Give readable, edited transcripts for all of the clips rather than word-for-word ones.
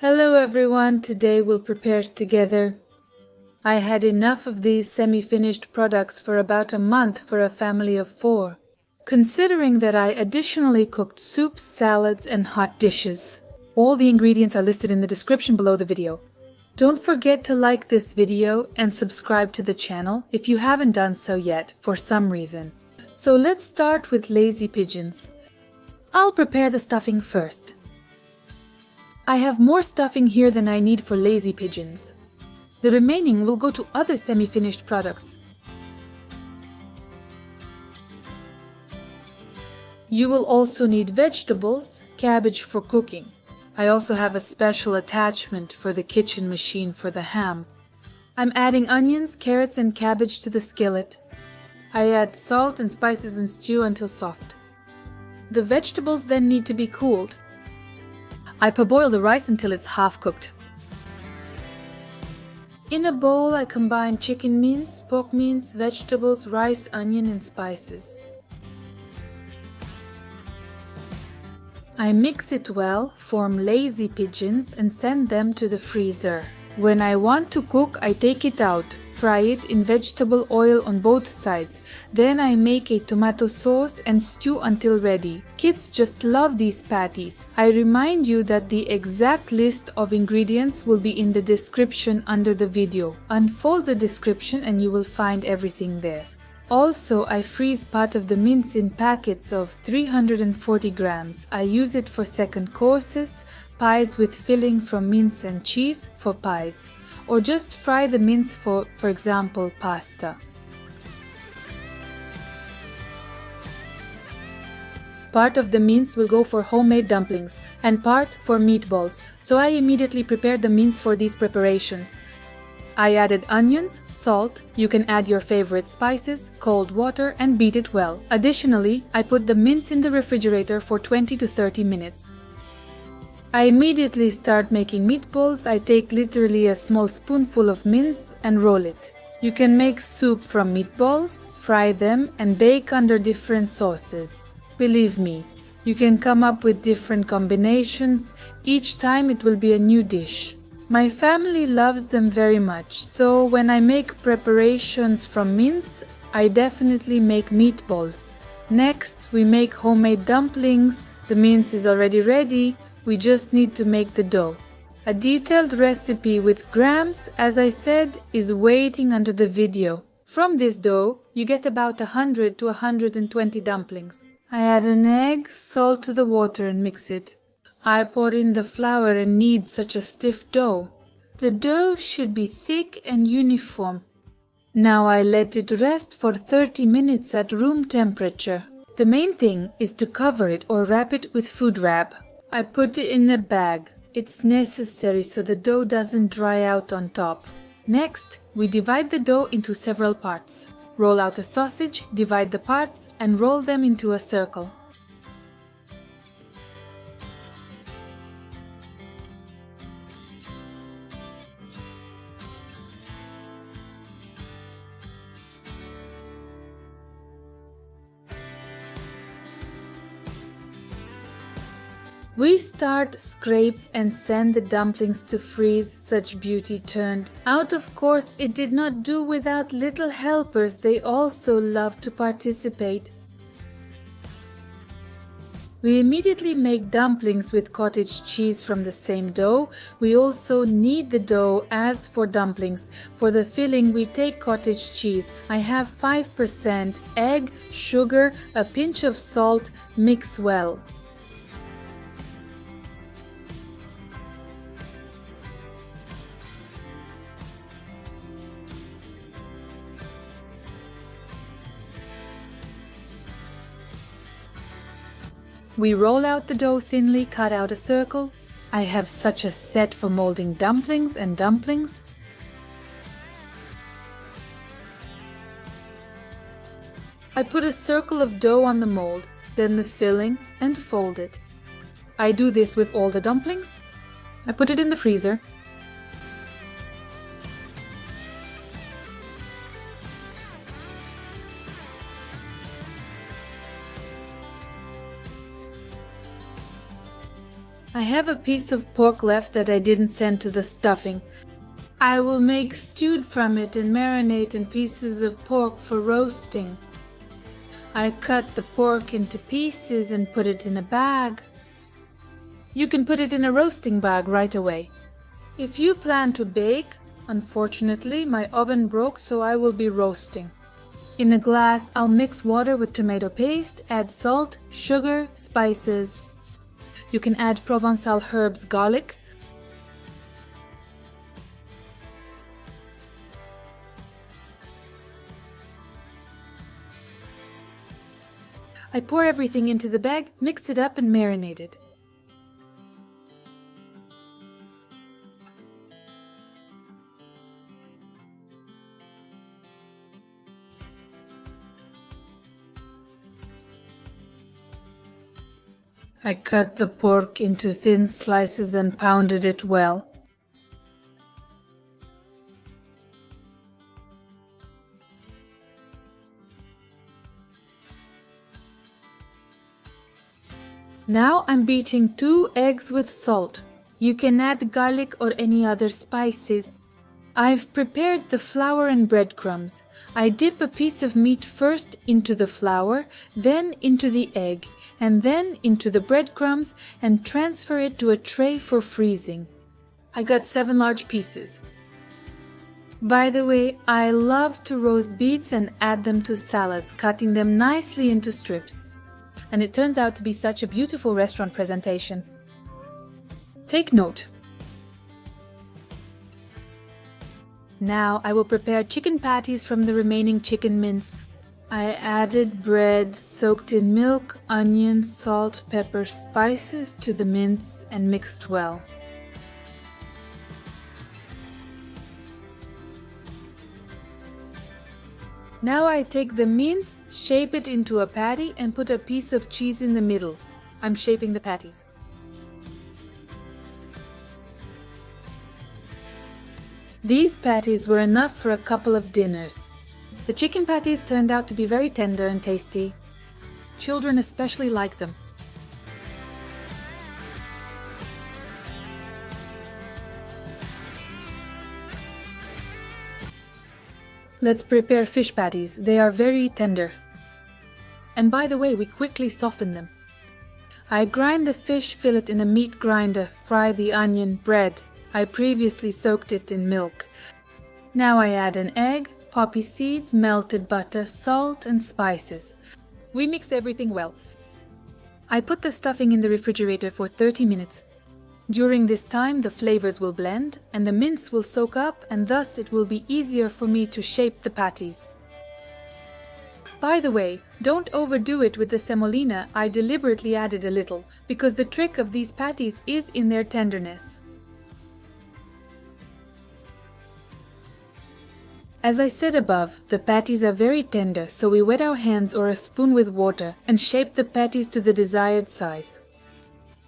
Hello everyone, today we'll prepare together. I had enough of these semi-finished products for about a month for a family of 4, considering that I additionally cooked soups, salads, and hot dishes. All the ingredients are listed in the description below the video. Don't forget to like this video and subscribe to the channel if you haven't done so yet for some reason. So let's start with lazy pigeons. I'll prepare the stuffing first. I have more stuffing here than I need for lazy pigeons. The remaining will go to other semi-finished products. You will also need vegetables, cabbage for cooking. I also have a special attachment for the kitchen machine for the ham. I'm adding onions, carrots, and cabbage to the skillet. I add salt and spices and stew until soft. The vegetables then need to be cooled. I parboil the rice until it's half cooked. In a bowl, I combine chicken mince, pork mince, vegetables, rice, onion, and spices. I mix it well, form lazy pigeons, and send them to the freezer. When I want to cook, I take it out, fry it in vegetable oil on both sides. Then I make a tomato sauce and stew until ready. Kids just love these patties. I remind you that the exact list of ingredients will be in the description under the video. Unfold the description and you will find everything there. Also, I freeze part of the mince in packets of 340 grams. I use it for second courses, pies with filling from mince and cheese for pies, or just fry the mince for example, pasta. Part of the mince will go for homemade dumplings and part for meatballs, so I immediately prepared the mince for these preparations. I added onions, salt, you can add your favorite spices, cold water, and beat it well. Additionally, I put the mince in the refrigerator for 20 to 30 minutes. I immediately start making meatballs. I take literally a small spoonful of mince and roll it. You can make soup from meatballs, fry them, and bake under different sauces. Believe me, you can come up with different combinations. Each time it will be a new dish. My family loves them very much, so when I make preparations from mince, I definitely make meatballs. Next, we make homemade dumplings. The mince is already ready, we just need to make the dough. A detailed recipe with grams, as I said, is waiting under the video. From this dough, you get about 100 to 120 dumplings. I add an egg, salt to the water and mix it. I pour in the flour and knead such a stiff dough. The dough should be thick and uniform. Now I let it rest for 30 minutes at room temperature. The main thing is to cover it or wrap it with food wrap. I put it in a bag. It's necessary so the dough doesn't dry out on top. Next, we divide the dough into several parts. Roll out a sausage, divide the parts, and roll them into a circle. We start, scrape, and send the dumplings to freeze. Such beauty turned out. Of course, it did not do without little helpers. They also love to participate. We immediately make dumplings with cottage cheese from the same dough. We also knead the dough as for dumplings. For the filling, we take cottage cheese. I have 5%, egg, sugar, a pinch of salt, mix well. We roll out the dough thinly, cut out a circle. I have such a set for molding dumplings and dumplings. I put a circle of dough on the mold, then the filling, and fold it. I do this with all the dumplings. I put it in the freezer. I have a piece of pork left that I didn't send to the stuffing. I will make stewed from it and marinate in pieces of pork for roasting. I cut the pork into pieces and put it in a bag. You can put it in a roasting bag right away. If you plan to bake, unfortunately my oven broke, so I will be roasting. In a glass, I'll mix water with tomato paste, add salt, sugar, spices. You can add Provençal herbs, garlic. I pour everything into the bag, mix it up and marinate it. I cut the pork into thin slices and pounded it well. Now I'm beating 2 eggs with salt. You can add garlic or any other spices. I've prepared the flour and breadcrumbs. I dip a piece of meat first into the flour, then into the egg, and then into the breadcrumbs and transfer it to a tray for freezing. I got 7 large pieces. By the way, I love to roast beets and add them to salads, cutting them nicely into strips. And it turns out to be such a beautiful restaurant presentation. Take note. Now I will prepare chicken patties from the remaining chicken mince. I added bread soaked in milk, onion, salt, pepper, spices to the mince and mixed well. Now I take the mince, shape it into a patty and put a piece of cheese in the middle. I'm shaping the patties. These patties were enough for a couple of dinners. The chicken patties turned out to be very tender and tasty. Children especially like them. Let's prepare fish patties. They are very tender. And by the way, we quickly soften them. I grind the fish fillet in a meat grinder, fry the onion, bread. I previously soaked it in milk. Now I add an egg, poppy seeds, melted butter, salt and spices. We mix everything well. I put the stuffing in the refrigerator for 30 minutes. During this time the flavors will blend and the mince will soak up, and thus it will be easier for me to shape the patties. By the way, don't overdo it with the semolina. I deliberately added a little because the trick of these patties is in their tenderness. As I said above, the patties are very tender, so we wet our hands or a spoon with water and shape the patties to the desired size.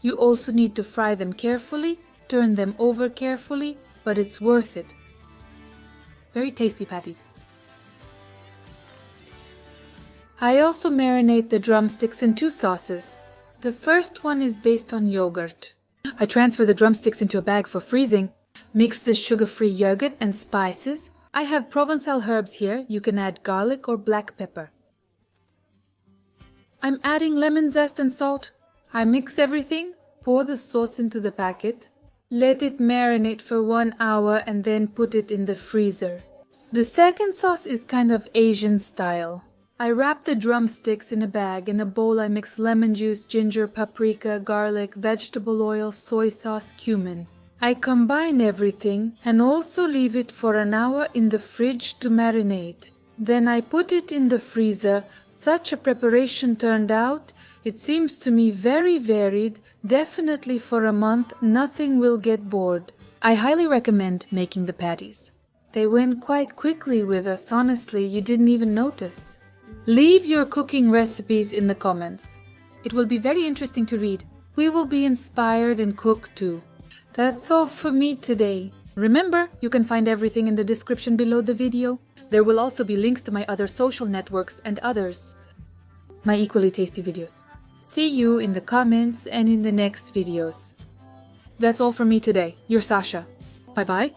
You also need to fry them carefully, turn them over carefully, but it's worth it. Very tasty patties. I also marinate the drumsticks in 2 sauces. The first one is based on yogurt. I transfer the drumsticks into a bag for freezing. Mix the sugar-free yogurt and spices. I have Provençal herbs here. You can add garlic or black pepper. I'm adding lemon zest and salt. I mix everything, pour the sauce into the packet, let it marinate for 1 hour and then put it in the freezer. The second sauce is kind of Asian style. I wrap the drumsticks in a bag. In a bowl I mix lemon juice, ginger, paprika, garlic, vegetable oil, soy sauce, cumin. I combine everything and also leave it for 1 hour in the fridge to marinate. Then I put it in the freezer. Such a preparation turned out. It seems to me very varied. Definitely for a month, nothing will get bored. I highly recommend making the patties. They went quite quickly with us, honestly, you didn't even notice. Leave your cooking recipes in the comments. It will be very interesting to read. We will be inspired and cook too. That's all for me today. Remember, you can find everything in the description below the video. There will also be links to my other social networks and others. My equally tasty videos. See you in the comments and in the next videos. That's all from me today. You're Sasha. Bye-bye.